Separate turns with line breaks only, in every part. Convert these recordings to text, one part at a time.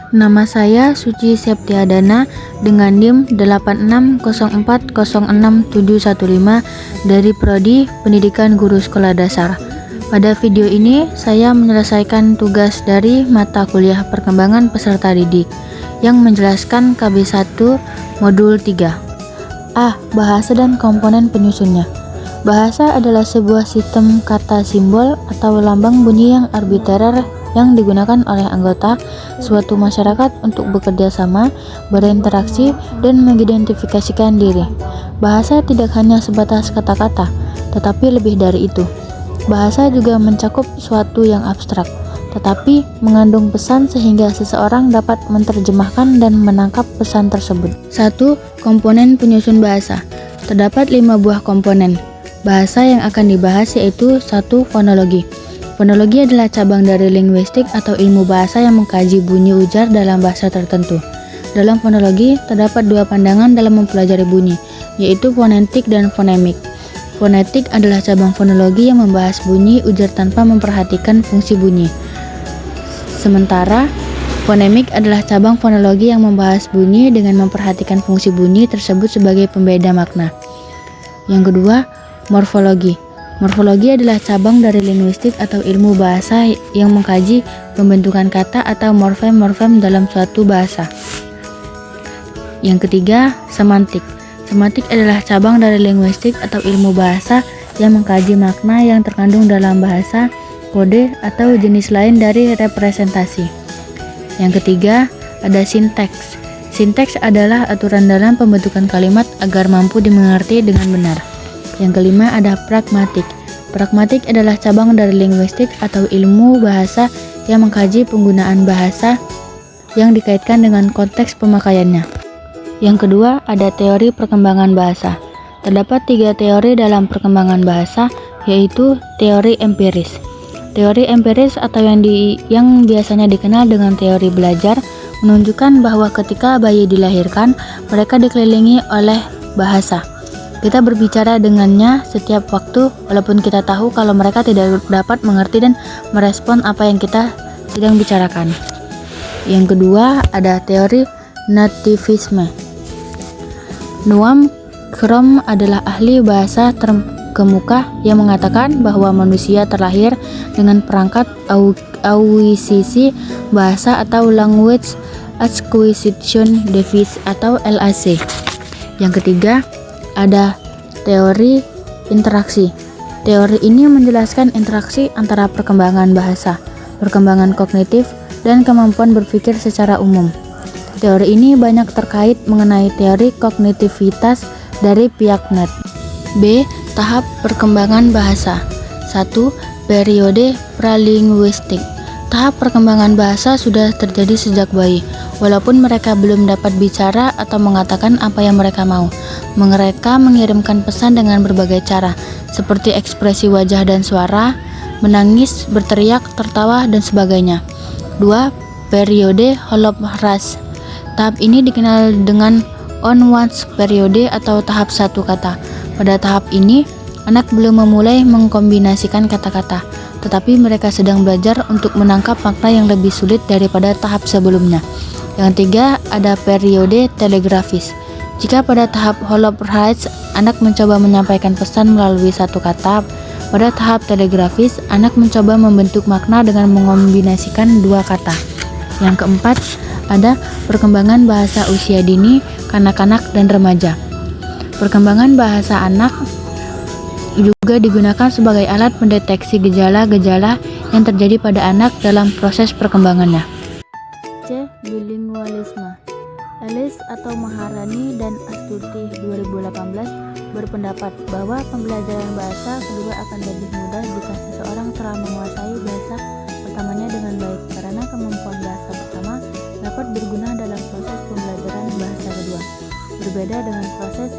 Nama saya Suci Septiadana dengan NIM 8604067115 dari Prodi Pendidikan Guru Sekolah Dasar. Pada video ini, saya menyelesaikan tugas dari mata kuliah Perkembangan Peserta Didik yang menjelaskan KB1 Modul 3. A. Bahasa dan komponen penyusunnya. Bahasa adalah sebuah sistem kata simbol atau lambang bunyi yang arbitrer yang digunakan oleh anggota suatu masyarakat untuk bekerja sama, berinteraksi, dan mengidentifikasikan diri. Bahasa tidak hanya sebatas kata-kata, tetapi lebih dari itu. Bahasa juga mencakup suatu yang abstrak, tetapi mengandung pesan sehingga seseorang dapat menerjemahkan dan menangkap pesan tersebut. 1. Komponen penyusun bahasa. Terdapat 5 buah komponen bahasa yang akan dibahas, yaitu 1. Fonologi. Fonologi adalah cabang dari linguistik atau ilmu bahasa yang mengkaji bunyi ujar dalam bahasa tertentu. Dalam fonologi, terdapat 2 pandangan dalam mempelajari bunyi, yaitu fonetik dan fonemik. Fonetik adalah cabang fonologi yang membahas bunyi ujar tanpa memperhatikan fungsi bunyi. Sementara, fonemik adalah cabang fonologi yang membahas bunyi dengan memperhatikan fungsi bunyi tersebut sebagai pembeda makna. Yang kedua, morfologi. Morfologi adalah cabang dari linguistik atau ilmu bahasa yang mengkaji pembentukan kata atau morfem-morfem dalam suatu bahasa. Yang ketiga, semantik. Semantik adalah cabang dari linguistik atau ilmu bahasa yang mengkaji makna yang terkandung dalam bahasa, kode, atau jenis lain dari representasi. Yang ketiga, ada sinteks. Sinteks adalah aturan dalam pembentukan kalimat agar mampu dimengerti dengan benar. Yang kelima, ada pragmatik. Pragmatik adalah cabang dari linguistik atau ilmu bahasa yang mengkaji penggunaan bahasa yang dikaitkan dengan konteks pemakaiannya. Yang kedua, ada teori perkembangan bahasa. Terdapat 3 teori dalam perkembangan bahasa, yaitu teori empiris. Teori empiris atau yang biasanya dikenal dengan teori belajar menunjukkan bahwa ketika bayi dilahirkan, mereka dikelilingi oleh bahasa. Kita berbicara dengannya setiap waktu, walaupun kita tahu kalau mereka tidak dapat mengerti dan merespon apa yang kita sedang bicarakan. Yang kedua, ada teori nativisme. Noam Chomsky adalah ahli bahasa terkemuka yang mengatakan bahwa manusia terlahir dengan perangkat akuisisi bahasa atau language acquisition device atau LAC. Yang ketiga, ada teori interaksi. Teori ini menjelaskan interaksi antara perkembangan bahasa, perkembangan kognitif, dan kemampuan berpikir secara umum. Teori ini banyak terkait mengenai teori kognitivitas dari Piaget. B. Tahap perkembangan bahasa. 1. Periode pralinguistik. Tahap perkembangan bahasa sudah terjadi sejak bayi, walaupun mereka belum dapat bicara atau mengatakan apa yang mereka mau. Mereka mengirimkan pesan dengan berbagai cara, seperti ekspresi wajah dan suara, menangis, berteriak, tertawa, dan sebagainya. 2. Periode holophrase. Tahap ini dikenal dengan on-once periode atau tahap 1 kata. Pada tahap ini, anak belum memulai mengkombinasikan kata-kata, tetapi mereka sedang belajar untuk menangkap makna yang lebih sulit daripada tahap sebelumnya. Yang ketiga, ada periode telegrafis. Jika pada tahap holophrase, anak mencoba menyampaikan pesan melalui satu kata, pada tahap telegrafis, anak mencoba membentuk makna dengan mengombinasikan 2 kata. Yang keempat, ada perkembangan bahasa usia dini, kanak-kanak, dan remaja. Perkembangan bahasa anak juga digunakan sebagai alat mendeteksi gejala-gejala yang terjadi pada anak dalam proses perkembangannya. C. Bilingualisme. Ellis atau Maharani dan Astuti 2018 berpendapat bahwa pembelajaran bahasa kedua akan lebih mudah jika seseorang telah menguasai bahasa pertamanya dengan baik, karena kemampuan bahasa pertama dapat berguna dalam proses pembelajaran bahasa kedua. Berbeda dengan proses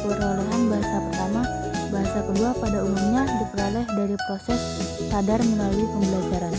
perolehan bahasa pertama, bahasa kedua pada umumnya diperoleh dari proses sadar melalui pembelajaran.